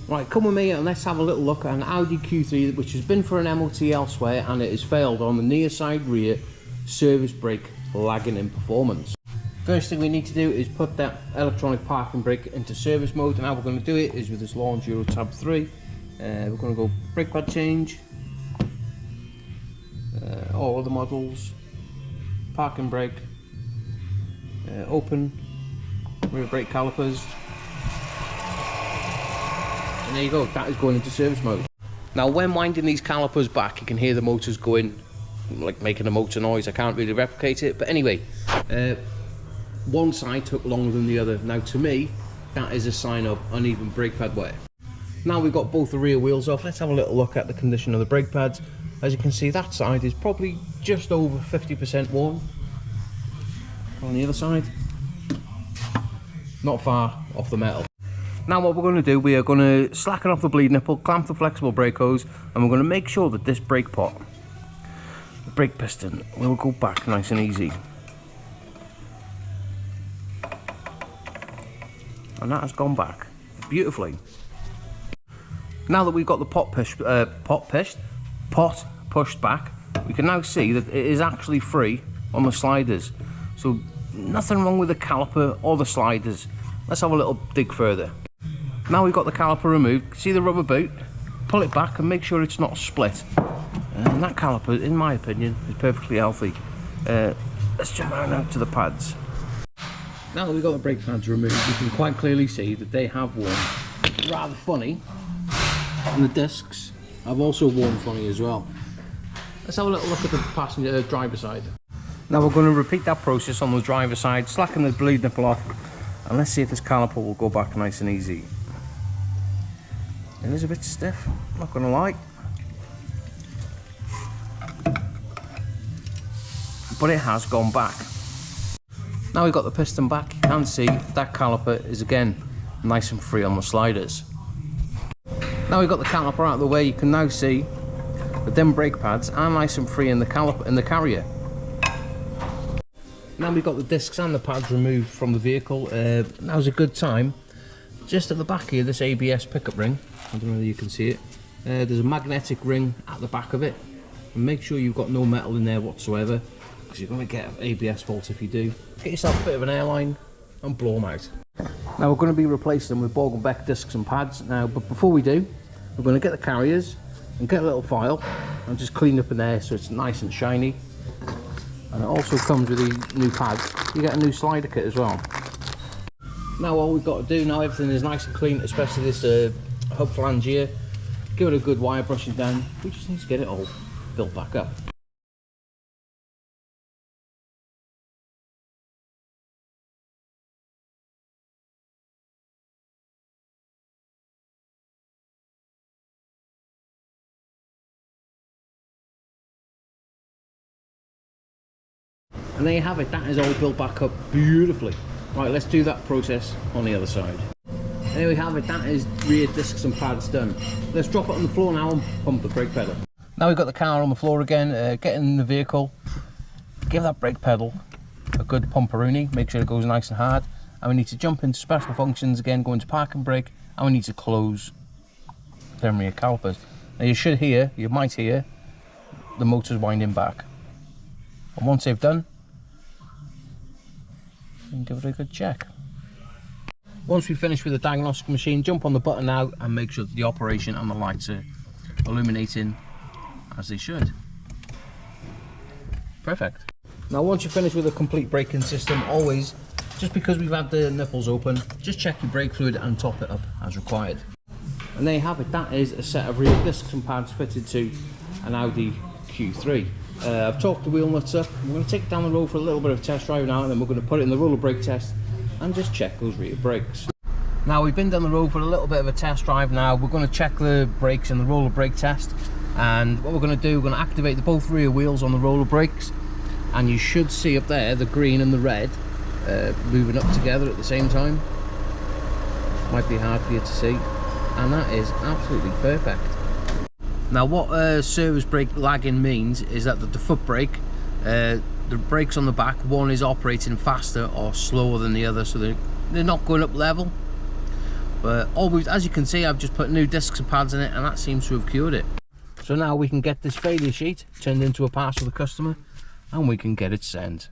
Right, come with me and let's have a little look at an Audi Q3 which has been for an MOT elsewhere and it has failed on the near side rear service brake, lagging in performance. First thing we need to do is put that electronic parking brake into service mode, and how we're going to do it is with this launch Euro tab 3. We're going to go brake pad change, all other models, parking brake, open, rear brake calipers, and there you go, that is going into service mode. Now when winding these calipers back you can hear the motors going, like making a motor noise. I can't really replicate it, but anyway, one side took longer than the other. Now to me that is a sign of uneven brake pad wear. Now we've got both the rear wheels off, let's have a little look at the condition of the brake pads. As you can see, that side is probably just over 50% worn. On the other side, not far off the metal. Now what we're going to do, we are going to slacken off the bleed nipple, clamp the flexible brake hose, and we're going to make sure that this brake pot, the brake piston, will go back nice and easy. And that has gone back beautifully. Now that we've got the pot pushed back, we can now see that it is actually free on the sliders. So nothing wrong with the caliper or the sliders. Let's have a little dig further. Now we've got the caliper removed, see the rubber boot, pull it back and make sure it's not split. And that caliper, in my opinion, is perfectly healthy. Let's jump around now to the pads. Now that we've got the brake pads removed, you can quite clearly see that they have worn rather funny, and the discs have also worn funny as well. Let's have a little look at the passenger driver side. Now we're going to repeat that process on the driver side, slacken the bleed nipple off, and let's see if this caliper will go back nice and easy. It is a bit stiff, not going to lie, but it has gone back. Now we've got the piston back, you can see that caliper is again nice and free on the sliders. Now we've got the caliper out of the way, you can now see that them brake pads are nice and free in the caliper, in the carrier. Now we've got the discs and the pads removed from the vehicle. Now's a good time, just at the back here, this ABS pickup ring, I don't know whether you can see it, there's a magnetic ring at the back of it, and make sure you've got no metal in there whatsoever, because you're going to get ABS faults if you do. Get yourself a bit of an airline and blow them out. Now we're going to be replacing them with Borg & Beck discs and pads now, but before we do, we're going to get the carriers and get a little file and just clean up in there so it's nice and shiny. And it also comes with these new pads. You get a new slider kit as well. Now all we've got to do, now everything is nice and clean, especially this hub flange here, give it a good wire brushing down. We just need to get it all built back up. And there you have it, that is all built back up beautifully. Right, let's do that process on the other side. There we have it, that is rear discs and pads done. Let's drop it on the floor now and pump the brake pedal. Now we've got the car on the floor again, get in the vehicle, give that brake pedal a good pumperoonie, make sure it goes nice and hard, and we need to jump into special functions again, go into park and brake, and we need to close the rear calipers. Now you might hear the motors winding back. And once they've done, and give it a good check. Once we finish with the diagnostic machine, jump on the button now and make sure that the operation and the lights are illuminating as they should. Perfect. Now once you're finished with a complete braking system, always, just because we've had the nipples open, just check your brake fluid and top it up as required. And there you have it, that is a set of rear discs and pads fitted to an Audi Q3. I've torqued the wheel nuts up. I'm going to take it down the road for a little bit of a test drive now, and then we're going to put it in the roller brake test and just check those rear brakes. Now we've been down the road for a little bit of a test drive now. We're going to check the brakes in the roller brake test, and what we're going to do, we're going to activate both rear wheels on the roller brakes, and you should see up there the green and the red moving up together at the same time. Might be hard for you to see, and that is absolutely perfect. Now what service brake lagging means is that the foot brake, the brakes on the back, one is operating faster or slower than the other, so they're not going up level. But always, as you can see, I've just put new discs and pads in it, and that seems to have cured it. So now we can get this failure sheet turned into a parcel to the customer, and we can get it sent.